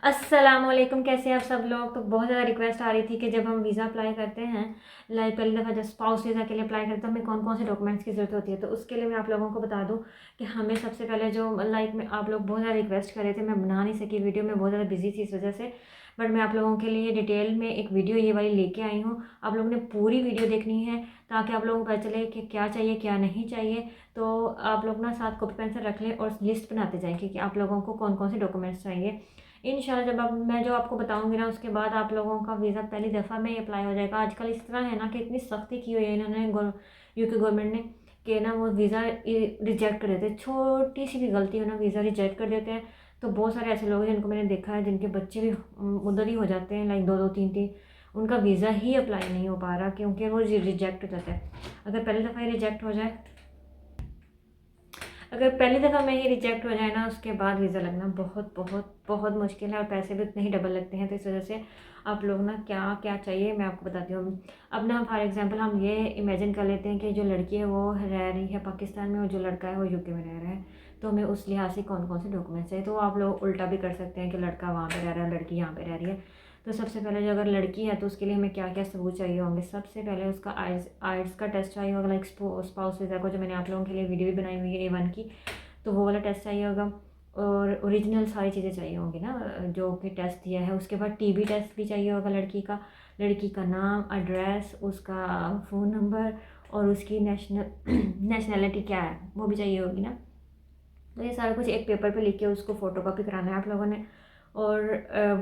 अस्सलामुअलैकुम, कैसे हैं आप सब लोग। तो बहुत ज़्यादा रिक्वेस्ट आ रही थी कि जब हम वीज़ा अप्लाई करते हैं, लाइक पहली दफ़ा जब स्पाउस वीज़ा के लिए अप्लाई करते हैं, तो हमें कौन कौन से डॉक्यूमेंट्स की ज़रूरत होती है। तो उसके लिए मैं आप लोगों को बता दूं कि हमें सबसे पहले जो लाइक में आप लोग बहुत ज़्यादा रिक्वेस्ट कर रहे थे, मैं बना नहीं सकी वीडियो में, बहुत ज़्यादा बिजी थी इस वजह से। बट मैं आप लोगों के लिए डिटेल में एक वीडियो ये वाली लेके आई हूँ। आप लोगों ने पूरी वीडियो देखनी है ताकि आप लोगों को पता चले कि क्या चाहिए क्या नहीं चाहिए। तो आप लोग ना साथ कॉपी पेंसिल रख लें और लिस्ट बनाते जाएँ कि आप लोगों को कौन कौन से डॉक्यूमेंट्स चाहिए। इंशाल्लाह जब अब मैं जो आपको बताऊंगी ना, उसके बाद आप लोगों का वीज़ा पहली दफ़ा में ही अप्लाई हो जाएगा। आजकल इस तरह है ना कि इतनी सख्ती की हुई है इन्होंने यूके गवर्नमेंट ने कि ना वो वीज़ा रिजेक्ट कर देते हैं। छोटी सी भी गलती हो ना, वीज़ा रिजेक्ट कर देते हैं। तो बहुत सारे ऐसे लोग हैं जिनको मैंने देखा है, जिनके बच्चे भी उधर ही हो जाते हैं, लाइक दो दो तीन तीन, उनका वीज़ा ही अप्लाई नहीं हो पा रहा क्योंकि वो रिजेक्ट हो जाता है। अगर पहली दफ़ा ही रिजेक्ट हो जाए, अगर पहली दफ़ा में ही रिजेक्ट हो जाए ना, उसके बाद वीज़ा लगना बहुत बहुत बहुत मुश्किल है और पैसे भी उतने ही डबल लगते हैं। तो इस वजह से आप लोग ना क्या क्या चाहिए मैं आपको बताती हूँ। अब ना फॉर एग्जांपल हम ये इमेजिन कर लेते हैं कि जो लड़की है वो रह रही है पाकिस्तान में और जो लड़का है वो यूके में रह रहा है। तो हमें उस लिहाज से कौन कौन से डॉक्यूमेंट्स चाहिए। तो आप लोग उल्टा भी कर सकते हैं कि लड़का वहाँ पर रह रहा है, लड़की यहाँ पर रह रही है। तो सबसे पहले जो अगर लड़की है तो उसके लिए हमें क्या क्या सबूत चाहिए होंगे। सबसे पहले उसका आइल्स का टेस्ट चाहिए होगा, लाइक स्पाउस वीज़ा को जो मैंने आप लोगों के लिए वीडियो भी बनाई हुई है A1 की, तो वो वाला टेस्ट चाहिए होगा। और ओरिजिनल सारी चीज़ें चाहिए होंगी ना जो कि टेस्ट दिया है। उसके बाद टीबी टेस्ट भी चाहिए होगा लड़की का, लड़की का नाम, एड्रेस, उसका फ़ोन नंबर और उसकी नेशनैलिटी क्या है वो भी चाहिए होगी ना। तो ये सारा कुछ एक पेपर पे लिख के उसको फ़ोटोकॉपी कराना है आप लोगों ने और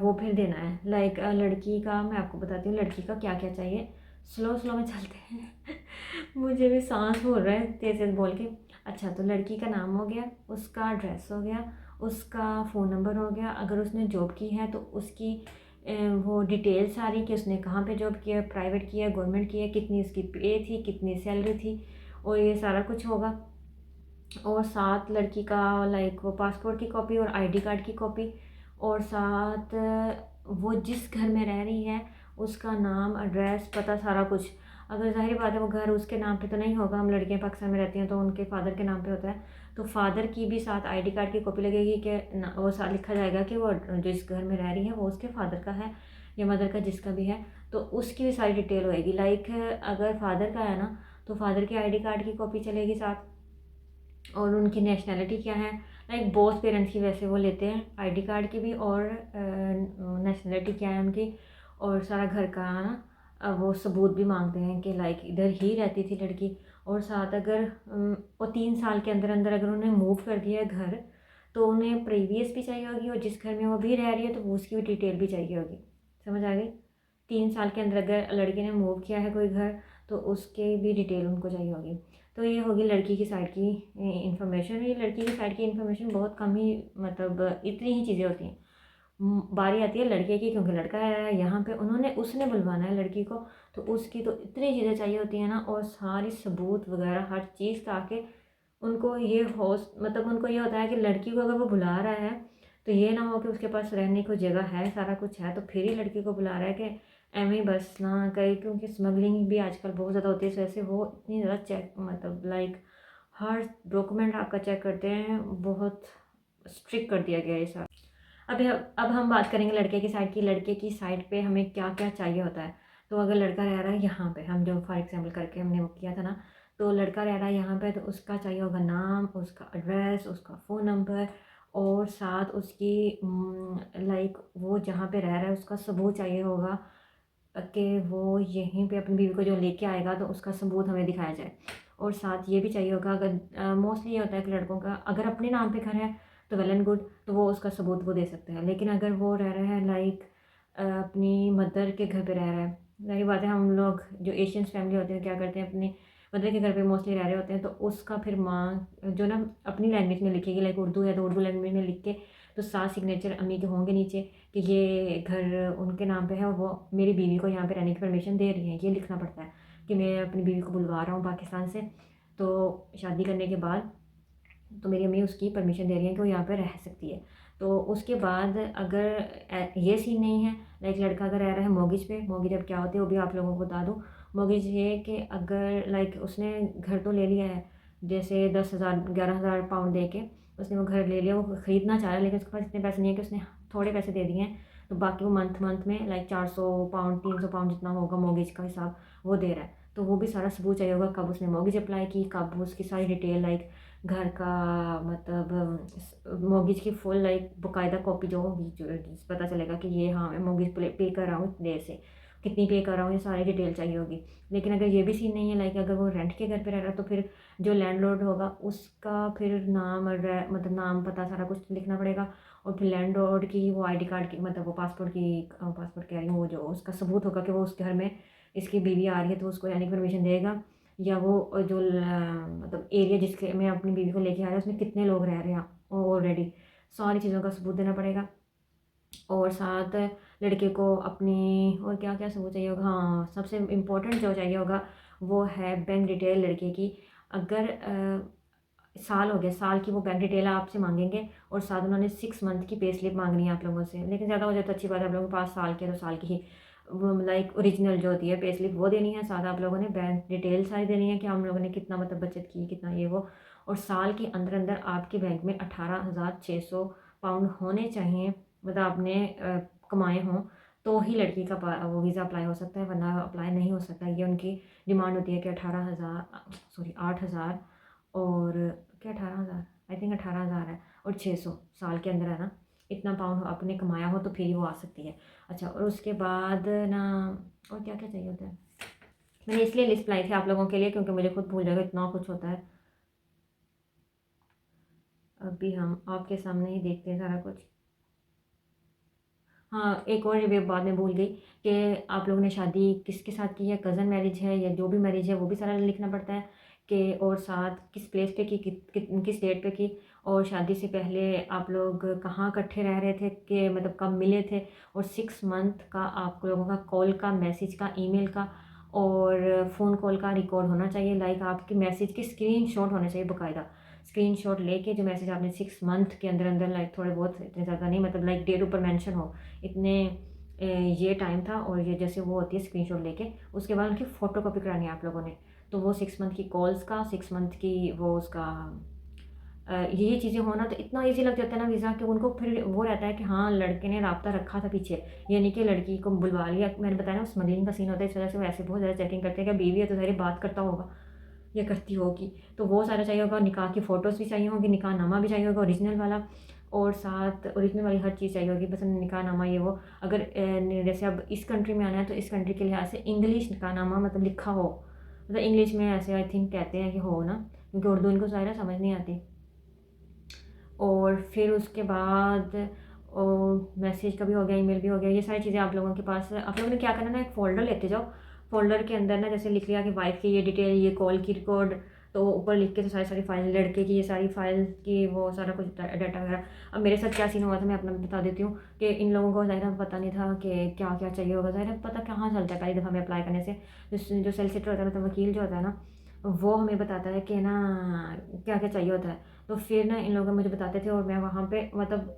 वो फिर देना है। लाइक लड़की का मैं आपको बताती हूँ लड़की का क्या क्या चाहिए। स्लो स्लो में चलते हैं मुझे भी सांस हो रहा है तेज तेज बोल के। अच्छा, तो लड़की का नाम हो गया, उसका एड्रेस हो गया, उसका फ़ोन नंबर हो गया, अगर उसने जॉब की है तो उसकी वो डिटेल सारी कि उसने कहाँ पे जॉब किया, प्राइवेट किया, गवर्नमेंट किया, कितनी उसकी पे थी, कितनी सैलरी थी, और ये सारा कुछ होगा। और साथ लड़की का लाइक वो पासपोर्ट की कॉपी और आईडी कार्ड की कॉपी, और साथ वो जिस घर में रह रही है उसका नाम, एड्रेस, पता, सारा कुछ। अगर ज़ाहिर बात है वो घर उसके नाम पे तो नहीं होगा, हम लड़कियां पाकिस्तान में रहती हैं तो उनके फादर के नाम पे होता है। तो फादर की भी साथ आईडी कार्ड की कॉपी लगेगी कि वो साथ लिखा जाएगा कि वो जिस घर में रह रही है वो उसके फादर का है या मदर का, जिसका भी है। तो उसकी भी सारी डिटेल होएगी। लाइक अगर फादर का है ना, तो फादर की आईडी कार्ड की कॉपी चलेगी साथ, और उनकी नेशनैलिटी क्या है। लाइक बोथ पेरेंट्स की वैसे वो लेते हैं आईडी कार्ड की भी, और नेशनैलिटी क्या है उनकी, और सारा घर का ना वो सबूत भी मांगते हैं कि लाइक इधर ही रहती थी लड़की। और साथ अगर वो 3 साल के अंदर अंदर अगर उन्हें मूव कर दिया है घर, तो उन्हें प्रीवियस भी चाहिए होगी, और जिस घर में वो भी रह रही है तो वो उसकी भी डिटेल भी चाहिए होगी। समझ आ गई। 3 साल के अंदर अगर लड़की ने मूव किया है कोई घर, तो उसके भी डिटेल उनको चाहिए होगी। तो ये होगी लड़की की साइड की इंफॉर्मेशन। ये लड़की की साइड की इंफॉर्मेशन बहुत कम ही, मतलब इतनी ही चीज़ें होती हैं। बारी आती है लड़के की, क्योंकि लड़का है यहाँ पे, उसने बुलवाना है लड़की को, तो उसकी तो इतनी चीज़ें चाहिए होती हैं ना, और सारी सबूत वगैरह हर चीज़, ताकि उनको ये हो, मतलब उनको ये होता है कि लड़की को अगर वो बुला रहा है तो ये ना हो कि उसके पास रहने को जगह है, सारा कुछ है, तो फिर ही लड़की को बुला रहा है कि एम ही बस ना कहीं, क्योंकि स्मगलिंग भी आजकल बहुत ज़्यादा होती है। इस वजह से वो इतनी ज़्यादा चेक, मतलब लाइक हर डॉक्यूमेंट आपका चेक करते हैं, बहुत स्ट्रिक्ट कर दिया गया है ये। अब हम बात करेंगे लड़के की साइड की। लड़के की साइड पे हमें क्या क्या चाहिए होता है। तो अगर लड़का रह रहा है यहाँ पे, हम जो फॉर एग्जांपल करके हमने वो किया था ना, तो लड़का रह रहा है यहाँ पे, तो उसका चाहिए होगा नाम, उसका एड्रेस, उसका फ़ोन नंबर, और साथ उसकी लाइक वो जहाँ पे रह रहा है उसका सबूत चाहिए होगा कि वो यहीं पे अपनी बीवी को जो लेके आएगा तो उसका सबूत हमें दिखाया जाए। और साथ ये भी चाहिए होगा, अगर मोस्टली ये होता है कि लड़कों का अगर अपने नाम पे घर है तो वेल एंड गुड, तो वो उसका सबूत वो दे सकते हैं। लेकिन अगर वो रह रहा है लाइक अपनी मदर के घर पे रह रहा है, जाहिर बात है हम लोग जो एशियंस फैमिली होते हैं क्या करते हैं, अपने मदर के घर पे मोस्टली रह रहे होते हैं, तो उसका फिर माँ जो ना अपनी लैंग्वेज में लिखेगी, लाइक उर्दू है तो उर्दू लैंग्वेज में लिख के, तो साथ सिग्नेचर अम्मी के होंगे नीचे कि ये घर उनके नाम पे है और वो मेरी बीवी को यहाँ पे रहने की परमिशन दे रही है। ये लिखना पड़ता है कि मैं अपनी बीवी को बुलवा रहा हूँ पाकिस्तान से, तो शादी करने के बाद तो मेरी अम्मी उसकी परमिशन दे रही है कि वो यहाँ पे रह सकती है। तो उसके बाद अगर ये सीन नहीं है, लाइक लड़का अगर रह रहा है मॉर्गेज पे, मॉर्गेज अब क्या होती है वो भी आप लोगों को बता दूँ। मॉर्गेज ये कि अगर लाइक उसने घर तो ले लिया है, जैसे 10,000 11,000 पाउंड दे के उसने वो घर ले लिया, वो ख़रीदना चाह रहा है, लेकिन उसके पास इतने पैसे नहीं है कि उसने थोड़े पैसे दे दिए हैं, तो बाकी वो मंथ मंथ में लाइक 400 पाउंड 300 पाउंड जितना होगा मॉर्गेज का हिसाब वो दे रहा है। तो वो भी सारा सबूत चाहिए होगा, कब उसने मॉर्गेज अप्लाई की, कब उसकी सारी डिटेल लाइक घर का मतलब मॉर्गेज की फुल लाइक बाकायदा कॉपी जो होगी, जो पता चलेगा कि ये हाँ मैं मॉर्गेज पे कर रहा हूँ इतनी देर से, कितनी पे कर रहा हूँ, ये सारी डिटेल चाहिए होगी। लेकिन अगर ये भी सीन नहीं है, लाइक अगर वो रेंट के घर पे रह रहा है, तो फिर जो लैंडलॉर्ड होगा उसका फिर नाम मतलब नाम पता सारा कुछ लिखना पड़ेगा। और फिर लैंडलॉर्ड की वो आईडी कार्ड की मतलब वो पासपोर्ट कह रही हूँ, वो जो उसका सबूत होगा कि वो उस घर में इसकी बीवी आ रही है, तो उसको रहने की परमिशन देगा। या वो जो मतलब एरिया जिसके में अपनी बीवी को लेके आ रहा है उसमें कितने लोग रह रहे हैं ऑलरेडी, सारी चीज़ों का सबूत देना पड़ेगा। और साथ लड़के को अपनी और क्या क्या सबूत चाहिए होगा, हाँ सबसे इम्पोर्टेंट जो चाहिए होगा वो है बैंक डिटेल लड़के की। अगर साल हो गया, साल की वो बैंक डिटेल आपसे मांगेंगे, और साथ उन्होंने 6 मंथ की पे स्लिप मांगनी है आप लोगों से। लेकिन ज़्यादा हो जाए तो अच्छी बात है, आप लोगों के पास साल की है तो साल की ही लाइक ओरिजिनल जो होती है पे स्लिप वो देनी है। साथ आप लोगों ने बैंक डिटेल सारी देनी है कि हम लोगों ने कितना मतलब बचत की, कितना ये वो। और साल के अंदर अंदर आपके बैंक में 18,600 पाउंड होने चाहिए, मतलब आपने कमाए हों, तो ही लड़की का वो वीज़ा अप्लाई हो सकता है, वरना अप्लाई नहीं हो सकता। ये उनकी डिमांड होती है कि 18,000 सॉरी 8,000 और क्या 18,000, आई थिंक 18,000 है, और 600 साल के अंदर है ना, इतना पाउंड आपने कमाया हो तो फिर ही वो आ सकती है। अच्छा, और उसके बाद ना और क्या क्या चाहिए होता है, मैंने इसलिए लिस्ट लाई थी आप लोगों के लिए क्योंकि मुझे खुद भूल जाएगा, इतना कुछ होता है। अभी हम आपके सामने ही देखते हैं सारा कुछ। हाँ, एक और ये बाद में भूल गई कि आप लोगों ने शादी किसके साथ की है, कज़न मैरिज है या जो भी मैरिज है वो भी सारा लिखना पड़ता है कि, और साथ किस प्लेस पे की, किस डेट पे की, और शादी से पहले आप लोग कहाँ इकट्ठे रह रहे थे, कि मतलब कब मिले थे। और 6 मंथ का आप लोगों का कॉल का, मैसेज का, ईमेल का और फ़ोन कॉल का रिकॉर्ड होना चाहिए। लाइक आपके मैसेज की स्क्रीनशॉट होना चाहिए बाकायदा। स्क्रीनशॉट लेके जो मैसेज आपने 6 मंथ के अंदर अंदर लाइक थोड़े बहुत, इतने ज़्यादा नहीं, मतलब लाइक डेट ऊपर मेंशन हो, इतने ये टाइम था और ये जैसे वो होती है स्क्रीनशॉट लेके, उसके बाद उनकी फ़ोटो कॉपी करानी है आप लोगों ने। तो वो 6 मंथ की कॉल्स का, 6 मंथ की वो उसका ये चीज़ें होना तो इतना ईजी लग जाता है ना वीज़ा, कि उनको फिर वो रहता है कि हाँ लड़के ने राब्ता रखा था पीछे, ये नहीं कि लड़की को बुलवा लिया। मैंने बताया ना स्मगलिंग का सीन होता है, इस वजह से वो ऐसे बहुत ज़्यादा चेकिंग करते हैं कि बीवी है तो सारी बात करता होगा या करती होगी, तो वो सारा चाहिए होगा। निकाह की फ़ोटोज़ भी चाहिए होंगी, निकाह नामा भी चाहिए होगा ओरिजिनल वाला, और साथ ओरिजिनल वाली हर चीज़ चाहिए होगी, बस निकाह नामा ये वो। अगर जैसे अब इस कंट्री में आना है तो इस कंट्री के लिहाज से इंग्लिश निकाह नामा मतलब लिखा हो, मतलब इंग्लिश में ऐसे आई थिंक कहते हैं कि हो ना, क्योंकि उर्दू इनको ज़ाहिर समझ नहीं आती। और फिर उसके बाद मैसेज का भी हो गया, ईमेल भी हो गया, ये सारी चीज़ें आप लोगों के पास है। आप लोगों ने क्या करना है ना, एक फ़ोल्डर लेते जाओ, फ़ोल्डर के अंदर ना जैसे लिख लिया कि वाइफ की ये डिटेल, ये कॉल की रिकॉर्ड, तो ऊपर लिख के तो सारी सारी फाइल, लड़के की ये सारी फाइल की वो सारा कुछ डाटा वगैरह। अब मेरे साथ क्या सीन हुआ था मैं अपना भी बता देती हूँ कि इन लोगों को ज़ाहिर पता नहीं था कि क्या क्या चाहिए होगा। ज़ाहिर पता कहाँ चलता है पहली दफ़ा में अप्लाई करने से, जो सोलिसिटर होता है मतलब वकील जो होता है ना, वो हमें बताता है कि ना क्या क्या चाहिए होता है। तो फिर ना इन लोग मुझे बताते थे और मैं वहाँ पे मतलब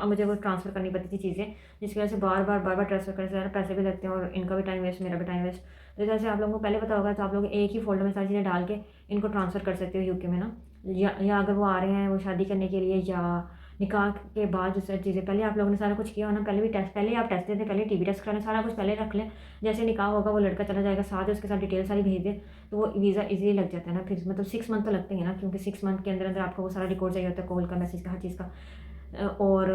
मुझे वो ट्रांसफ़र करनी पड़ती थी चीज़ें, जिसकी वजह से बार बार ट्रांसफ़र करने से ज़्यादा पैसे भी लगते हैं और इनका भी टाइम वेस्ट, मेरा भी टाइम वेस्ट। तो जैसे आप लोगों को पहले पता होगा तो आप लोग एक ही फ़ोल्डर में सारी चीज़ें डाल के इनको ट्रांसफ़र कर सकते हो यूके में ना। या अगर वो आ रहे हैं वो शादी करने के लिए या निकाह के बाद जो सारी चीज़ें, पहले आप लोगों ने सारा कुछ किया हो ना, पहले भी टेस्ट, पहले आप टेस्ट देते, पहले टीबी टेस्ट कराने, सारा कुछ पहले रख लें। जैसे निकाह होगा वो लड़का चला जाएगा साथ, उसके साथ डिटेल सारी भेज दें, तो वो वीज़ा इजीली लग जाता है ना। फिर मतलब 6 मंथ तो लगते हैं ना, क्योंकि 6 मंथ के अंदर अंदर आपको वो सारा रिकॉर्ड चाहिए होता है, कॉल का, मैसेज का, हर चीज़ का। और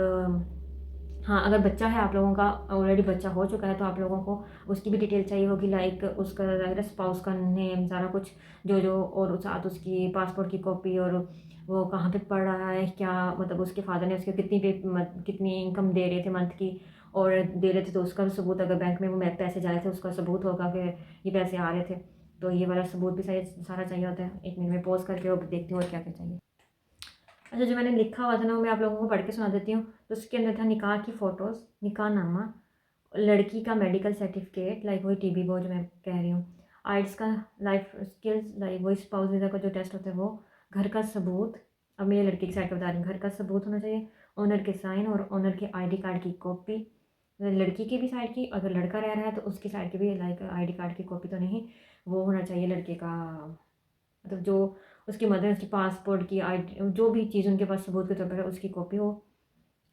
हाँ, अगर बच्चा है आप लोगों का, ऑलरेडी बच्चा हो चुका है, तो आप लोगों को उसकी भी डिटेल चाहिए होगी, लाइक उसका ज़ाहिर स्पाउस का नेम, सारा कुछ जो जो, और साथ उसकी पासपोर्ट की कॉपी, और वो कहाँ पे पढ़ रहा है, क्या मतलब उसके फादर ने उसके कितनी इनकम दे रहे थे मंथ की, और दे रहे थे तो उसका भी सबूत, अगर बैंक में वो पैसे जा रहे थे उसका सबूत होगा कि ये पैसे आ रहे थे, तो ये वाला सबूत भी सारा चाहिए होता है। 1 मिनट में पॉज करके और देखती हूँ और क्या क्या चाहिए। अच्छा, जो मैंने लिखा हुआ था ना वो मैं आप लोगों को पढ़ के सुना देती हूँ। तो उसके अंदर था निकाह की फ़ोटोज़, निकाहनामा, लड़की का मेडिकल सर्टिफिकेट, लाइक वही टीबी वो जो मैं कह रही हूँ, आइल्स का, लाइफ स्किल्स, लाइक वही स्पाउस वीज़ा का जो टेस्ट होता है वो, घर का सबूत, अब मैं ये लड़की की साइड का बता रही हूँ, घर का सबूत होना चाहिए, ओनर के साइन और ओनर के आईडी कार्ड की कॉपी, लड़की की भी साइड की, अगर लड़का रह रहा है तो उसकी साइड की भी, लाइक आईडी कार्ड की कॉपी तो नहीं, वो होना चाहिए लड़के का, मतलब जो उसकी मदर, उसकी पासपोर्ट की आईडी, जो भी चीज़ उनके पास सबूत के तौर पर है उसकी कॉपी हो।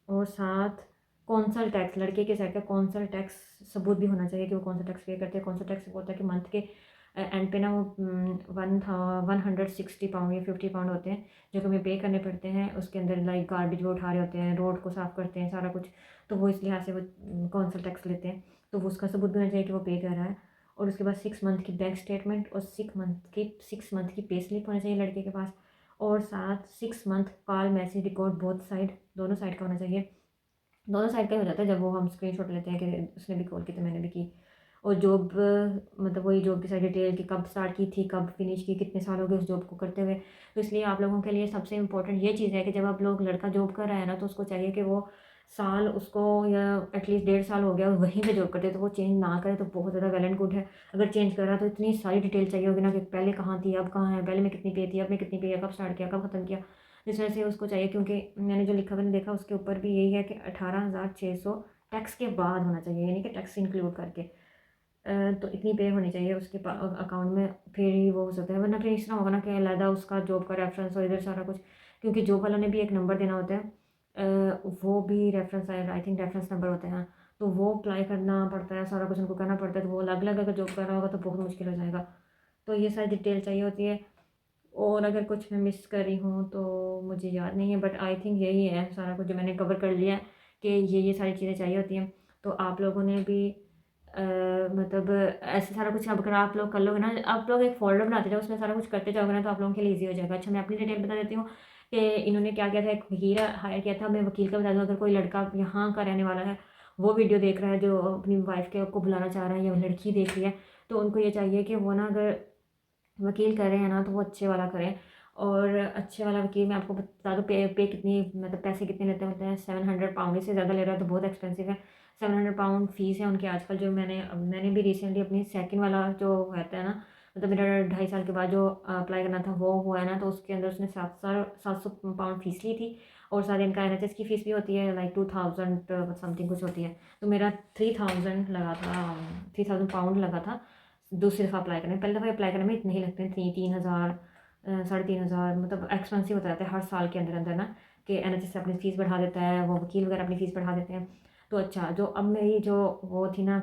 और साथ कौन सा टैक्स, लड़के के साइड का कौन सा टैक्स सबूत भी होना चाहिए कि वो कौन सा टैक्स पे करते हैं। कौन सा टैक्स होता है कि मंथ के एंड पे ना वो 160 पाउंड या 50 पाउंड होते हैं जो कि हमें पे करने पड़ते हैं। उसके अंदर लाइक गार्बेज वो उठा रहे होते हैं, रोड को साफ़ करते हैं, सारा कुछ। तो वो इस लिहाज से वो कौन सा टैक्स लेते हैं, तो वो उसका सबूत भी होना चाहिए कि वो पे कर रहा है। और उसके बाद 6 मंथ की बैंक स्टेटमेंट और 6 मंथ की पे स्लिप होना चाहिए लड़के के पास। और साथ 6 month call message record both side, दोनों साइड का होना चाहिए। दोनों साइड का ही हो जाता है जब वो हम स्क्रीनशॉट लेते हैं कि उसने भी कॉल की तो मैंने भी की। और जॉब मतलब वही जॉब की सारी डिटेल कि कब स्टार्ट की थी, कब फिनिश की, कितने साल हो गए उस जॉब को करते हुए। तो इसलिए आप लोगों के लिए सबसे इम्पोर्टेंट ये चीज़ है कि जब आप लोग लड़का जॉब कर रहा है ना, तो उसको चाहिए कि वो साल उसको या एटलीस्ट 1.5 साल हो गया और वहीं पे जॉब करते हैं, तो वो चेंज ना करे तो बहुत ज़्यादा वेल एंड गुड है। अगर चेंज कर रहा तो इतनी सारी डिटेल चाहिए होगी ना कि पहले कहाँ थी, अब कहाँ है, पहले मैं कितनी पे थी, अब मैं कितनी पे है, कब स्टार्ट किया, कब ख़त्म किया। जिस वजह से उसको चाहिए, क्योंकि मैंने जो लिखा मैंने देखा उसके ऊपर भी यही है कि 18,600 टैक्स के बाद होना चाहिए, यानी कि टैक्स इंक्लूड करके। तो इतनी पे होनी चाहिए उसके अकाउंट में, फिर ही वो हो सकता है। वरना फिर इस तरह होगा ना कि अलहदा उसका जॉब का रेफरेंस और इधर सारा कुछ, क्योंकि जॉब वालों ने भी एक नंबर देना होता है, वो भी reference I think reference number होते हैं। तो वो अप्लाई करना पड़ता है, सारा कुछ उनको करना पड़ता है। तो वो अलग अलग अगर जॉब कर रहा होगा तो बहुत मुश्किल हो जाएगा। तो ये सारी डिटेल चाहिए होती है। और अगर कुछ मैं मिस कर रही हूँ तो मुझे याद नहीं है, बट आई थिंक यही है सारा कुछ जो मैंने कवर कर लिया है कि ये सारी चीज़ें चाहिए होती हैं। तो आप लोगों ने भी मतलब ऐसे सारा कुछ अब अगर आप लोग कर लोगे ना, आप लोग एक फ़ोल्डर बनाते जाओ, उसमें सारा कुछ करते जाओगे ना, तो आप लोगों के लिए ईज़ी हो जाएगा। अच्छा, मैं अपनी डिटेल बता देती हूँ कि इन्होंने क्या किया था। एक वकील हायर किया था। मैं वकील का बता दूँ, अगर कोई लड़का यहाँ का रहने वाला है, वो वीडियो देख रहा है जो अपनी वाइफ़ के को बुलाना चाह रहा है, या लड़की देख रही है, तो उनको ये चाहिए कि वो ना अगर वकील कर रहे हैं ना तो वो अच्छे वाला करें। और अच्छे वाला वकील मैं आपको बता दूँ, पे कितनी मतलब पैसे कितने लेते होते हैं। 700 पाउंड, इससे ज़्यादा ले रहा है तो बहुत एक्सपेंसिव है। 700 पाउंड फ़ीस है उनकी आजकल। जो मैंने भी रिसेंटली अपनी सेकंड वाला जो रहता है ना, मतलब मेरा 2.5 साल के बाद जो अप्लाई करना था वो हुआ है ना, तो उसके अंदर उसने 700 पाउंड फ़ीस ली थी। और साथ इनका NHS की फ़ीस भी होती है, लाइक 2000 समथिंग कुछ होती है। तो मेरा 3000 लगा था, 3000 पाउंड लगा था दूसरी दफ़ा अप्लाई करने में। पहली दफ़ा अप्लाई करने में इतने ही लगते हैं, 3,000 3,500, मतलब एक्सपेंसिव होता रहता है हर साल के अंदर अंदर ना, कि NHS अपनी फ़ीस बढ़ा देता है, वो वकील वगैरह अपनी फ़ीस बढ़ा देते हैं। तो अच्छा, जो अब मेरी जो वो थी ना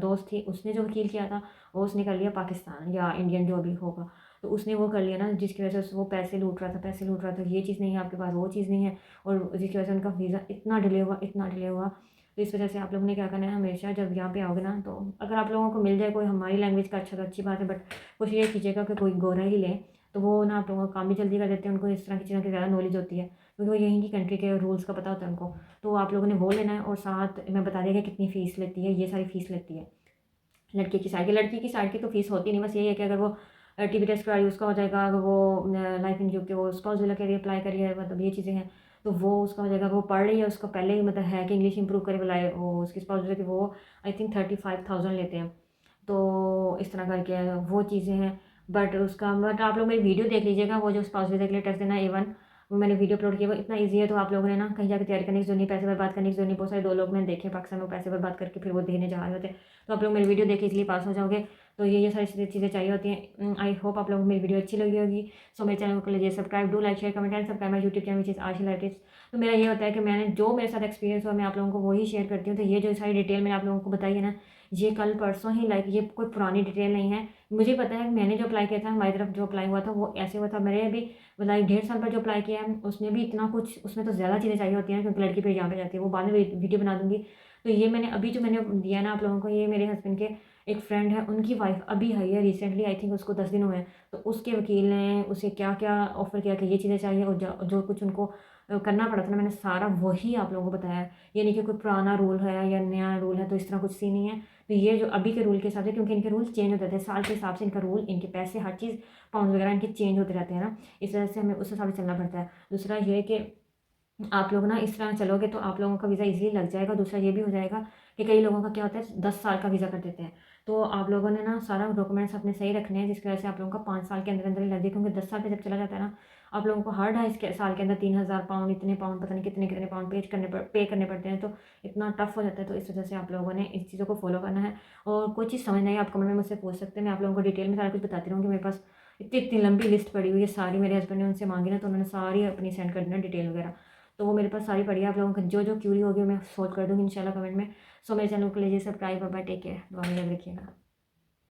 दोस्त थी, उसने जो वकील किया था वो उसने कर लिया पाकिस्तान या इंडियन जो भी होगा। तो उसने वो कर लिया ना, जिसकी वजह से वो पैसे लूट रहा था, पैसे लूट रहा था। ये चीज़ नहीं है आपके पास, वो चीज़ नहीं है, और जिसकी वजह से उनका वीज़ा इतना डिले हुआ, इतना डिले हुआ। तो इस वजह से आप लोगों ने क्या करना है, हमेशा जब यहाँ पे आओगे ना, तो अगर आप लोगों को मिल जाए कोई हमारी लैंग्वेज का अच्छा तो अच्छी बात है, बट कोशिश ये कीजिएगा कि कोई गोरा ही लें। तो वो ना आप लोगों का काम भी जल्दी कर देते हैं, उनको इस तरह की चीज़ों की ज़्यादा नॉलेज होती है, क्योंकि वो यहीं की कंट्री के रूल्स का पता होता है उनको। तो आप लोगों ने वो लेना है। और साथ मैं बता दिया कि कितनी फ़ीस लेती है, ये सारी फ़ीस लेती है लड़के की साइड की। लड़की की साइड की तो फ़ीस होती नहीं, बस यही है कि अगर वो TB टेस्ट करा रही है उसका हो जाएगा। अगर वो लाइफ इंश्योरेंस के वो स्पाउस वाला के लिए अप्लाई करी है, मतलब ये चीज़ें हैं, तो वो उसका हो जाएगा। वो पढ़ रही है, उसका पहले ही मतलब है कि इंग्लिश इंप्रूव करे बुलाए, वो उसकी स्पाउस वाले के वो आई थिंक 35,000 लेते हैं। तो इस तरह करके वो चीज़ें हैं। बट आप लोग मेरी वीडियो देख लीजिएगा, वो जो स्पाउस वीज़ा के लिए टेस्ट देना A1, वो मैंने वीडियो अपलोड किया, वो इतना ईजी है। तो आप लोगों ने ना कहीं जाकर तैयारी करने की जरूरत नहीं, पैसे बर्बाद करने की जरूरत नहीं। बहुत सारे 2 लोग मैंने देखे पाकिस्तान में पैसे बर्बाद करके फिर वो देने जा रहे होते हैं। तो आप लोग मेरी वीडियो देख इजली पास हो जाओगे। तो ये सारी चीज़ें चाहिए होती हैं। आई होप आप लोगों को मेरी वीडियो अच्छी लगी होगी। सो मेरे चैनल को लीजिए subscribe, do like share comment and subscribe my YouTube channel which is Aashil artist. तो मेरा ये होता है कि मैंने जो मेरे साथ एक्सपीरियंस हुआ मैं आप लोगों को वही शेयर करती हूँ। तो ये जो सारी डिटेल मैंने आप लोगों को बताई है ना, ये कल परसों ही, लाइक ये कोई पुरानी डिटेल नहीं है। मुझे पता है कि मैंने जो अप्लाई किया था, हमारी तरफ जो अप्लाई हुआ था वो ऐसे हुआ था। मैंने भी लाइक 1.5 साल पर जो अप्लाई किया है उसमें भी इतना कुछ, उसमें तो ज़्यादा चीज़ें चाहिए होती हैं, क्योंकि लड़की फिर यहाँ पे जाती है। वो बाद में वीडियो बना दूँगी। तो ये मैंने अभी जो मैंने दिया ना आप लोगों को, ये मेरे हस्बैंड के एक फ्रेंड है, उनकी वाइफ अभी आई है रिसेंटली, आई थिंक उसको 10 दिन हुए हैं। तो उसके वकील ने उसे क्या क्या ऑफ़र किया कि ये चीज़ें चाहिए, और जो कुछ उनको करना पड़ा था ना, मैंने सारा वही आप लोगों को बताया है। ये नहीं कि कोई पुराना रूल है या नया रूल है, तो इस तरह कुछ सी नहीं है। तो ये जो अभी के रूल के हिसाब से, क्योंकि इनके रूल चेंज होते थे साल के हिसाब से, इनका रूल, इनके पैसे, हर चीज़, पाउंड वगैरह इनके चेंज होते रहते हैं ना, इस वजह से हमें उस हिसाब से चलना पड़ता है। दूसरा ये कि आप लोग ना इस तरह चलोगे तो आप लोगों का वीज़ा इजीली लग जाएगा। दूसरा ये भी हो जाएगा कि कई लोगों का क्या होता है 10 साल का वीज़ा कर देते हैं। तो आप लोगों ने ना सारा डॉक्यूमेंट्स अपने सही रखने हैं, जिसकी वजह से आप लोगों का 5 साल के अंदर अंदर ही लग जाए। क्योंकि 10 साल पे जब चला जाता है ना, आप लोगों को हर 2.5 साल के अंदर 3,000 पाउंड, इतने पाउंड, पता नहीं कितने कितने पाउंड पे करने पड़ते हैं। तो इतना टफ हो जाता है। तो इस वजह से आप लोगों ने इस चीज़ों को फॉलो करना है। और कोई चीज़ समझ नहीं है आप कमेंट में मुझसे पूछ सकते हैं, मैं आप लोगों को डिटेल में सारा कुछ बताती रहूँगी। मेरे पास इतनी इतनी लंबी लिस्ट पड़ी हुई है, सारी मेरे हस्बैंड ने उनसे मांगी ना, तो उन्होंने सारी अपनी सेंड कर दी ना डिटेल वगैरह। तो वो मेरे पास सारी पड़ी है। आप लोगों को जो जो क्यूरी होगी मैं सॉल्व कर दूँगी इंशाल्लाह कमेंट में। सो मेरे चैनल को लीजिए सब्सक्राइब। बाय, टेक केयर, दुआ में याद रखिएगा।